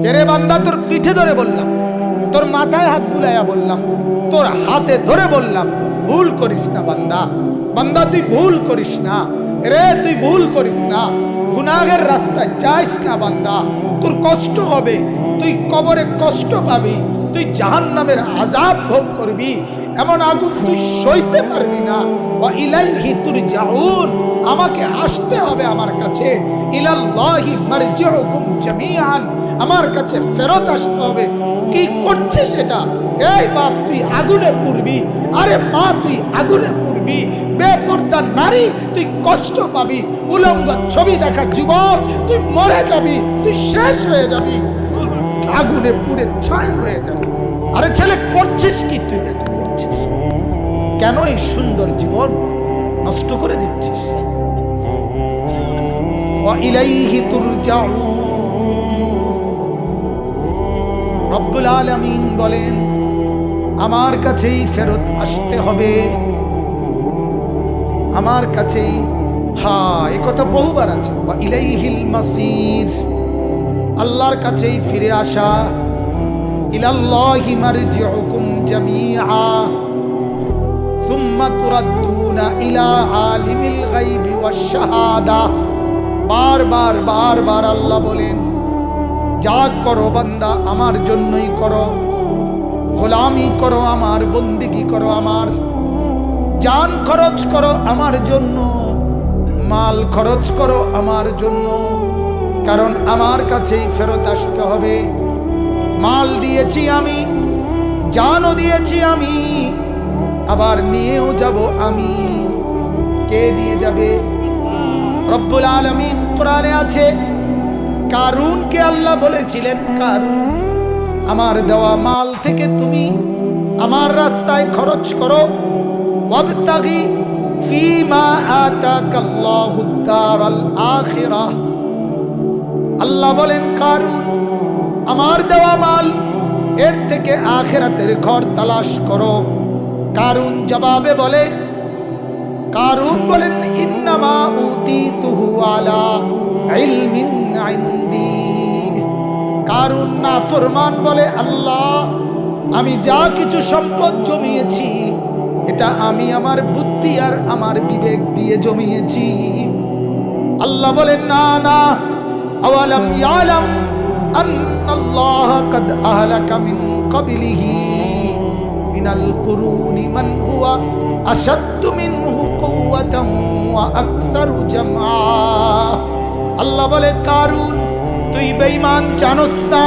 তেরে বান্দা তোর পিঠে ধরে বললাম, তোর মাথায় হাত বুলাইয়া বললাম, তোর হাতে ধরে বললাম, ভুল করিস না বান্দা। বান্দা তুই ভুল করিস না রে, তুই ভুল করিস না, গুনাহের রাস্তায় যাইস না বান্দা। তোর কষ্ট হবে, তুই কবরে কষ্ট পাবি, তুই জাহান্নামের আযাব ভোগ করবি, এমন আগুন তুই সইতে পারবি না। ওয়া ইলাইহি তুরজাউন, আমাকে আসতে হবে আমার কাছে। ইলাল্লাহি মারজিউকুম জামিআন, আমার কাছে ফেরত আসতে হবে। কি করছিস এটা? এই বাপ তুই আগুনে পুড়বি, আরে মা তুই আগুনে পুড়বি, বেপরদা নারী তুই কষ্ট পাবি, উলঙ্গ ছবি দেখা যুবক তুই মরে যাবি, তুই শেষ হয়ে যাবি, তুই আগুনে পুড়ে ছাই হয়ে যাবি। আরে ছেলে করছিস কি তুই? এটা করছিস কেন? এই সুন্দর জীবন নষ্ট করে দিচ্ছিস। ওয়া ইলাইহি তুরজাউন, রব্বুল আলামিন বলেন আমার কাছেই ফেরত আসতে হবে, আমার কাছেই। হ্যাঁ, এই কথা বহুবার আছে। ওয়া ইলাইহিল মাসির, আল্লাহর কাছেই ফিরে আসা। ইলাল্লাহি মারজিউকুম জামিআ সুম্মা তুরাদ্দুনা ইলা আলিমিল গায়বি ওয়াশ শাহাদা। বারবার বারবার আল্লাহ বলেন, যা করো বান্দা আমার জন্যই করো, গোলামি করো আমার, বন্দিগি করো আমার, জান খরচ করো আমার জন্য, মাল খরচ করো আমার জন্য, কারণ আমার কাছেই ফেরত আসতে হবে। মাল দিয়েছি আমি, জানও দিয়েছি আমি, আবার নিয়েও যাব আমি। কে নিয়ে যাবে? রব্বুল আলামিন কোরআনে আছে, কারুনকে আল্লাহ বলেছিলেন, কারুন আমার দেওয়া মাল থেকে তুমি আমার রাস্তায় খরচ করো। ওয়াবতাগি ফীমা আতাকাল্লাহুদ দারাল আখিরাহ। আল্লাহ বলেন, কারুন আমার দেওয়া মাল, এর থেকে আখিরাতের ঘর তালাশ করো। কারুন জবাবে বলে, কারুন বলেন, ইন্নামা উতিতুহু আলা ইলমিন ইনদি। কারুন নাফরমান বলে, আল্লাহ আমি যা কিছু সম্পদ জমিয়েছি এটা আমি আমার বুদ্ধি আর আমার বিবেক দিয়ে জমিয়েছি। আল্লাহ বলেন, না না, আওয়ালাম ইয়ালাম আন্নাল্লাহ কাদ আহলাকা মিন ক্বাবলিহি মিনাল কুরুনি মান হুয়া আশাদ্দু মিনহু কুওয়াতান ওয়া আকসারু জামআ। আল্লাহ বলে, কারুন তুই বেঈমান, জানোস না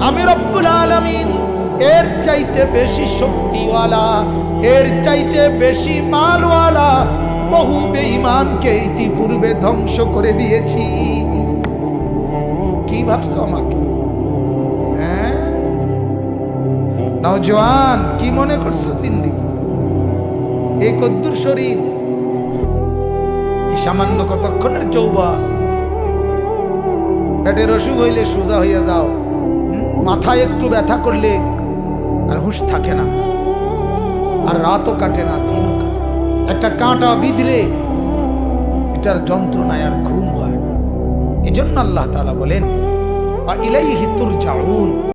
আমি রব্বুল আলামিন এর চাইতে বেশি শক্তিওয়ালা, এর চাইতে বেশি মালওয়ালা বহু বেঈমানকে ইতিপূর্বে ধ্বংস করে দিয়েছি। কি ভাবছো আমাকে? হ্যাঁ নওজোয়ান, কি মনে করছো জিন্দেগি? এই কদ্দুর শরীর, সামান্য কতক্ষণের যৌবন, পেটের অসুখ হইলে সোজা হইয়া যাও, মাথায় একটু ব্যথা করলে আর হুঁশ থাকে না, আর রাতও কাটে না, দিনও কাটে। একটা কাঁটা বিঁধলে এটার যন্ত্রণায় আর ঘুম হয় না। এই জন্য আল্লাহ তাআলা বলেন, ইলাইহি তুরজাউন।